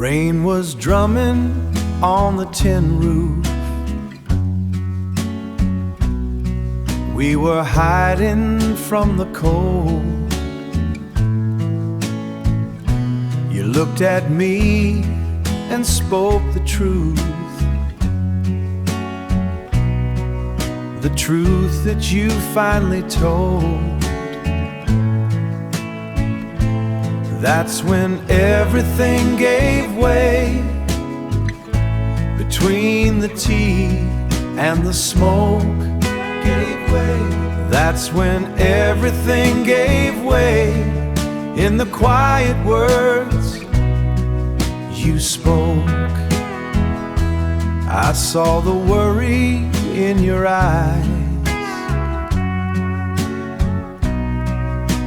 Rain was drumming on the tin roof. We were hiding from the cold. You looked at me and spoke the truth. The truth that you finally told. That's when everything gave way. Between the tea and the smoke gave way. That's when everything gave way. In the quiet words you spoke, I saw the worry in your eyes,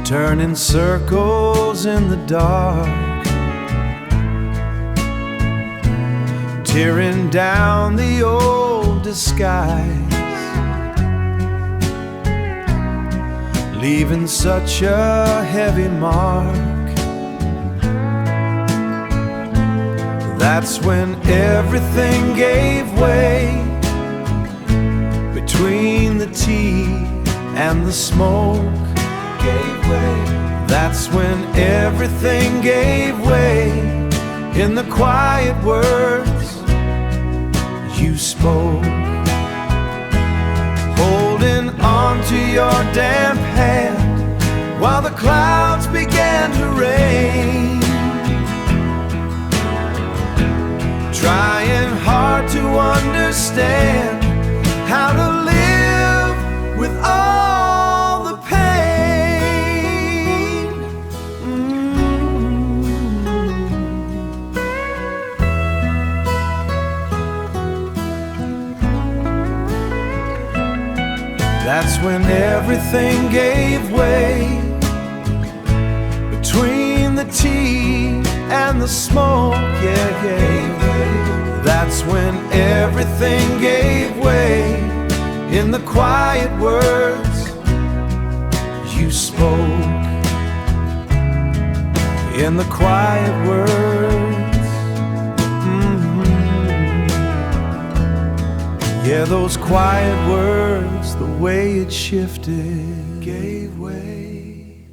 turning circles in the dark, tearing down the old disguise, leaving such a heavy mark. That's when everything gave way. Between the tea and the smoke gave way. That's when everything gave way. In the quiet words you spoke, holding on to your damp hand while the clouds began to rain, trying hard to understand how to live with all the pain. That's when everything gave way. Between the tea and the smoke, yeah, yeah. That's when everything gave way. In the quiet words you spoke. In the quiet words, yeah, those quiet words, the way it shifted gave way.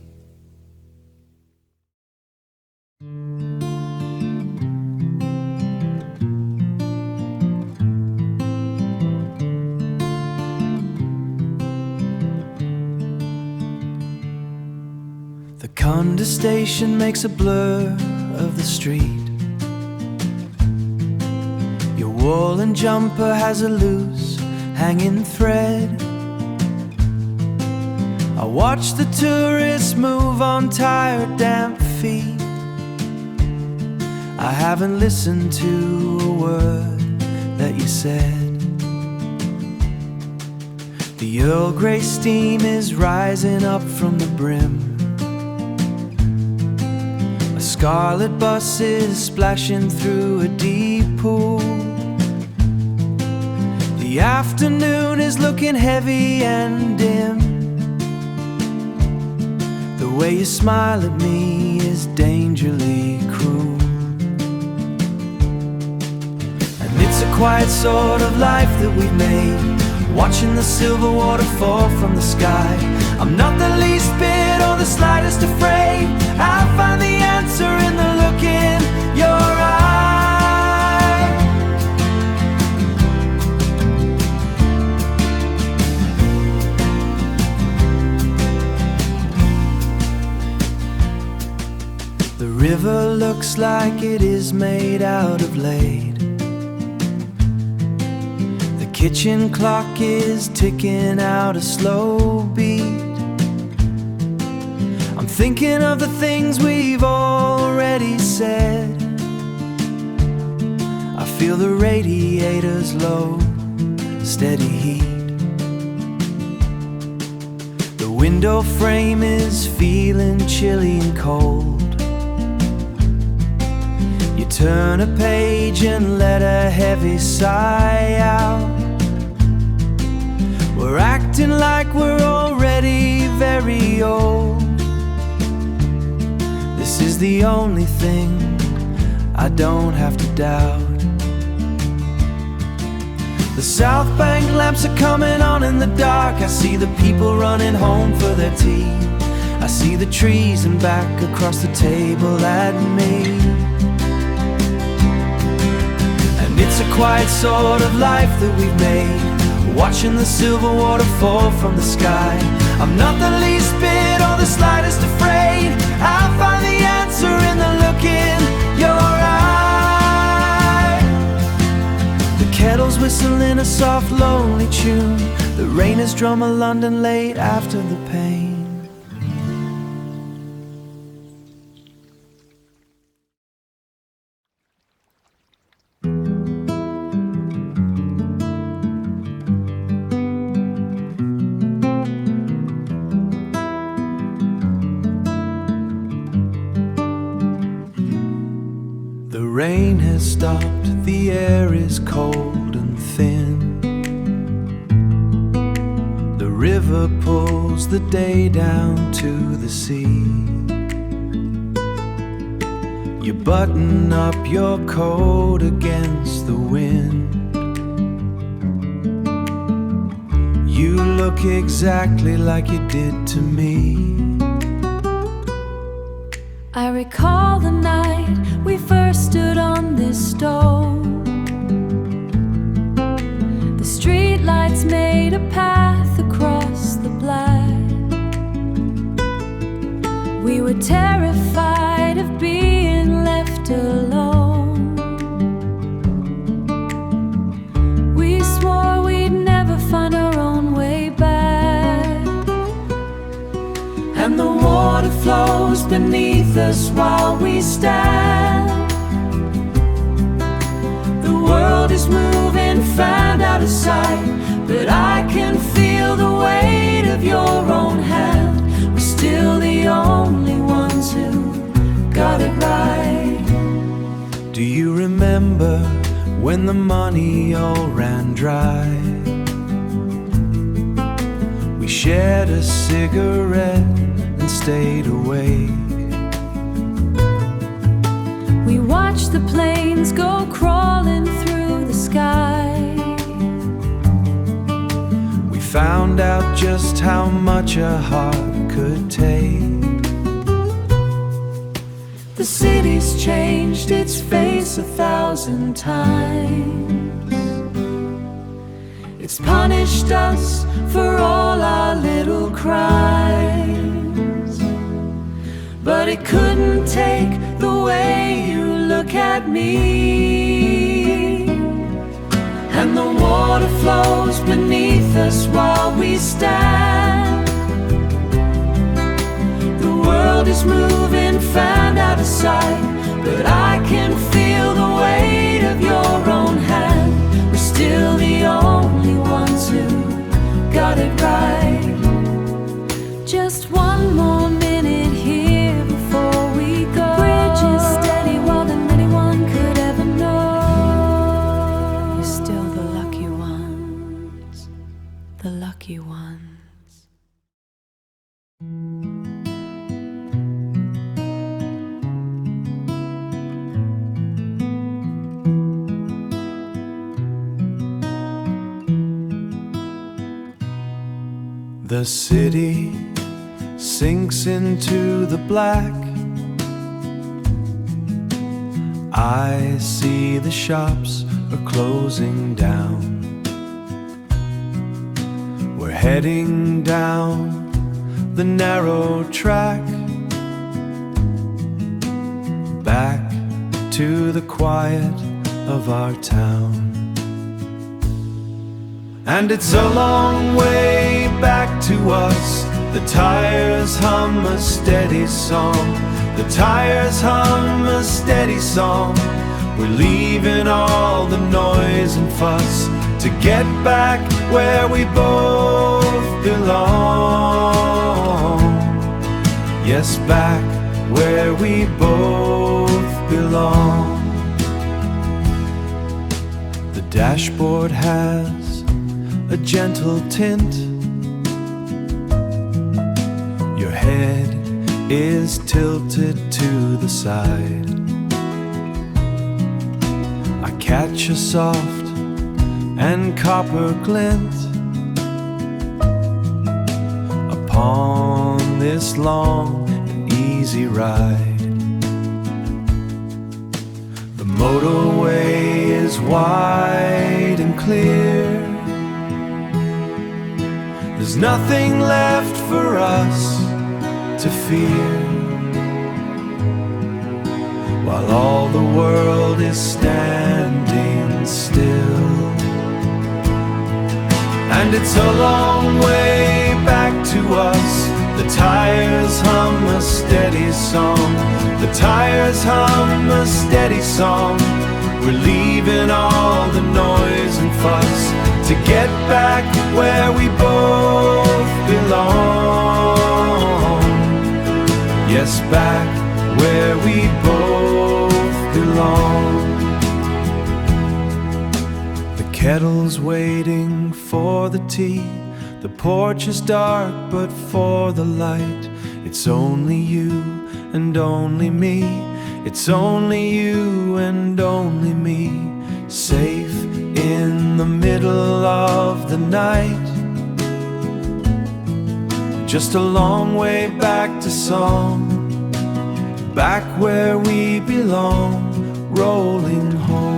The condensation makes a blur of the street. Your woolen jumper has a loose hanging thread. I watch the tourists move on tired, damp feet. I haven't listened to a word that you said. The Earl Grey steam is rising up from the brim. Scarlet bus is splashing through a deep pool. The afternoon is looking heavy and dim. The way you smile at me is dangerously cruel. And it's a quiet sort of life that we've made, watching the silver water fall from the sky. I'm not the least bit or the slightest afraid. I'll find the answer in the look in your eye. The river looks like it is made out of lead. The kitchen clock is ticking out a slow beat. I'm thinking of the things we've already said. I feel the radiator's low, steady heat. The window frame is feeling chilly and cold. You turn a page and let a heavy sigh out. We're acting like we're already very old. This is the only thing I don't have to doubt. The South Bank lamps are coming on in the dark. I see the people running home for their tea. I see the trees and back across the table at me. And it's a quiet sort of life that we've made, watching the silver water fall from the sky. I'm not the least bit or the slightest afraid. I'll find the answer in the look in your eye. The kettle's whistling a soft, lonely tune. The rain is drum of London late after the pain. The rain has stopped, the air is cold and thin. The river pulls the day down to the sea. You button up your coat against the wind. You look exactly like you did to me. I recall the night we first stood on this stone. The street lights made a path across the black. We were terrified of being left alone. We swore we'd never find our own way back. And the water flows beneath us while we stand. The world is moving, found out of sight, but I can feel the weight of your own hand. We're still the only ones who got it right. Do you remember when the money all ran dry? We shared a cigarette and stayed awake. We watched the planes go crawling through the sky. We found out just how much a heart could take. The city's changed its face 1,000 times. It's punished us for all our little crimes. But it couldn't take the way you look at me. And the water flows beneath us while we stand. The world is moving, found out of sight, but I can feel the weight of your own hand. We're still the only ones who got it right. Just one more minute here before we go. Bridge is steady while than anyone could ever know. We're still the lucky ones, the lucky ones. The city sinks into the black. I see the shops are closing down. We're heading down the narrow track, back to the quiet of our town. And it's a long way back to us. The tires hum a steady song. The tires hum a steady song. We're leaving all the noise and fuss to get back where we both belong. Yes, back where we both belong. The dashboard has a gentle tint. Your head is tilted to the side. catch a soft and copper glint upon this long and easy ride. The motorway is wide and clear. There's nothing left for us to fear, while all the world is standing still. And it's a long way back to us. The tires hum a steady song. The tires hum a steady song. We're leaving all the noise and fuss to get back where we both belong. Yes, back where we both belong. The kettle's waiting for the tea. The porch is dark, but for the light, it's only you and only me. It's only you and only me, safe in the middle of the night. Just a long way back to song, back where we belong, rolling home.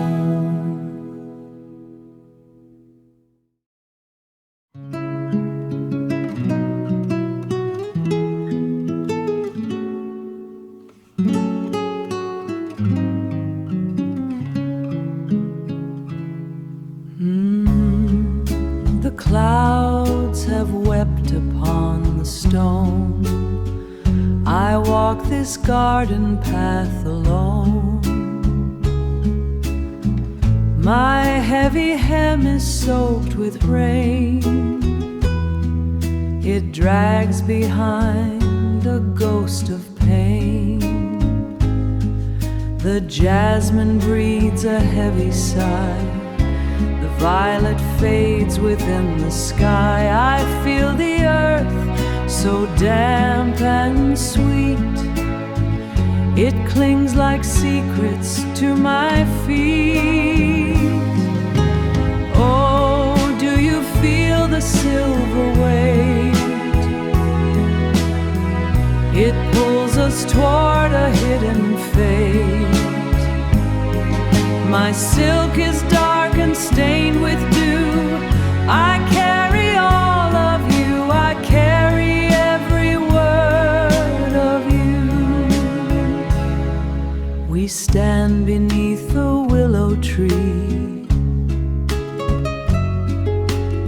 The clouds have wept upon the stone. I walk this garden path alone. My heavy hem is soaked with rain. It drags behind a ghost of pain. The jasmine breathes a heavy sigh. The violet fades within the sky. I feel the earth so damp and sweet. It clings like secrets to my feet. Oh, do you feel the silver weight? It pulls us toward a hidden fate. My silk is dark and stained with dew. I carry all of you. I carry every word of you. We stand beneath a willow tree.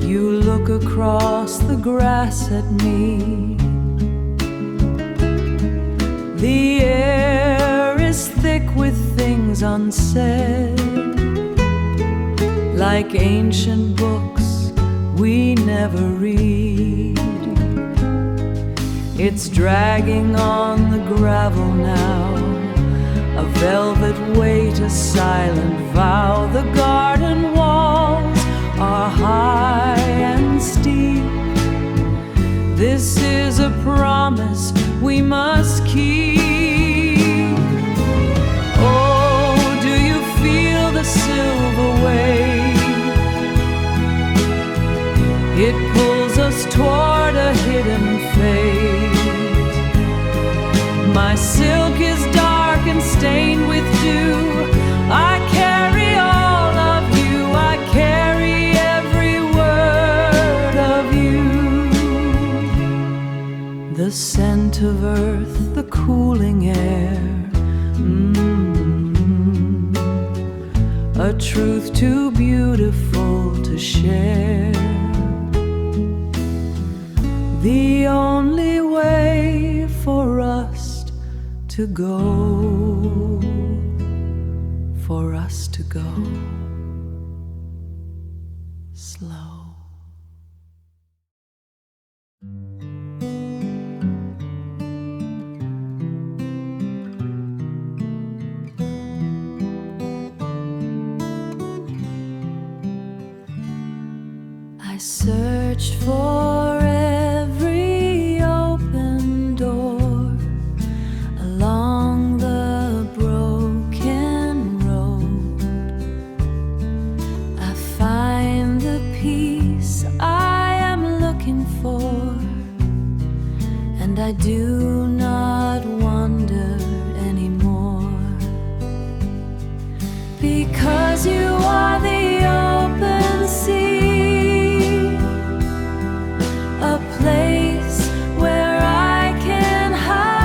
You look across the grass at me. The air is thick with things unsaid, like ancient books we never read. It's dragging on the gravel now, a velvet weight, a silent vow. The garden walls are high and steep. This is a promise we must keep. Oh, do you feel the silver wave? It pulls us toward a hidden fate. My silk is dark and stained with dew. I carry all of you. I carry every word of you. The scent of earth, the cooling air, a truth too beautiful to share. The only way for us to go, for us to go slow. I searched for every open door along the broken road. I do not wonder anymore, because you are the open sea, a place where I can hide,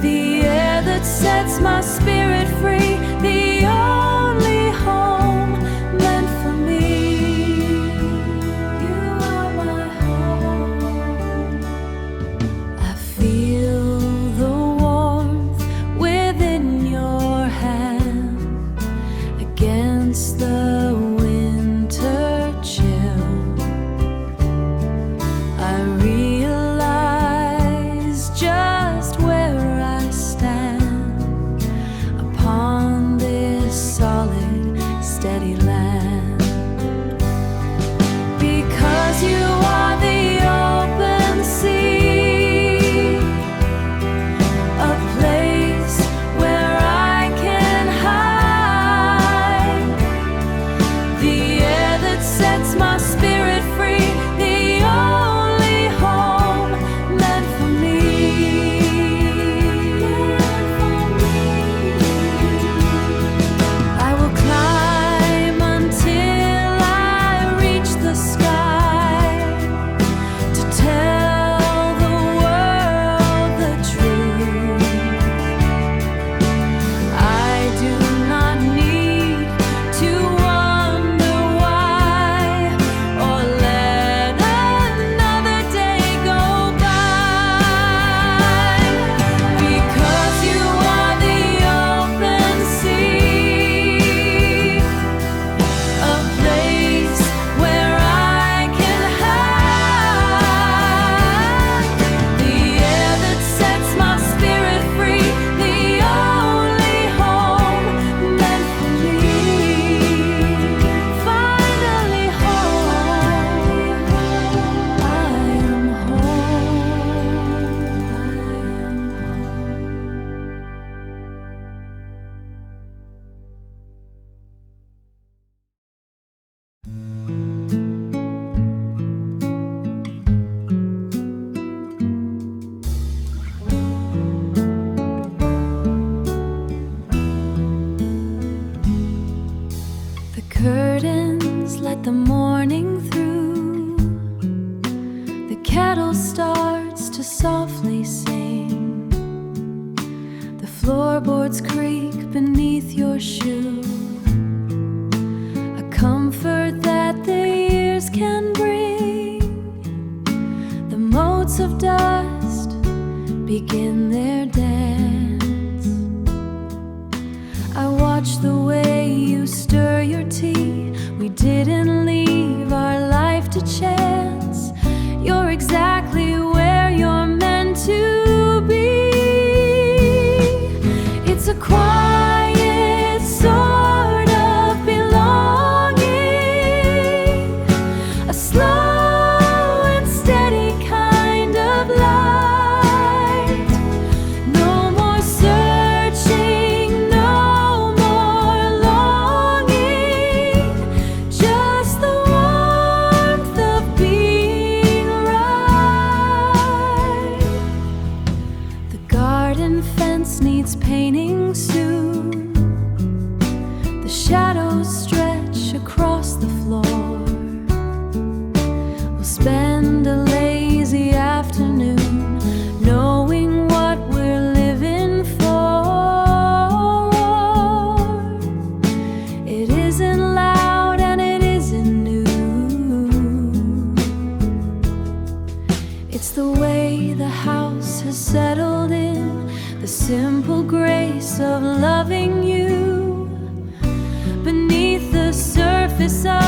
the air that sets my spirit free, the only home meant for me. You are my home. I feel the warmth within your hand against the winter chill. I realize just where I stand upon this solid, steady land, because you are the open sea, a place where I can hide, the air that sets my spirit free, the only home meant for me. I will climb until I reach the sky to tell the world the truth. I do not need to wonder why or let another day go by, because you are the open sea, a place where I can hide, the air that sets my spirit free, the only home meant for me. Finally home, I am The curtains let the morning through. The kettle starts to softly sing. The floorboards creak beneath your shoe. A comfort that the years can bring. The motes of dust begin their dance. I watch the way you stir your tea. We didn't leave our life to chance. You're exactly where you're meant to be. It's a quiet sort of belonging, a slow and steady kind of light. No more searching, no more longing, just the warmth of being right. The garden fence needs painting soon. The shadows stretch across the floor. We'll spend a lazy afternoon knowing what we're living for. It isn't loud and it isn't new. It's the way the house has settled in, the simple grace of loving you beneath the surface of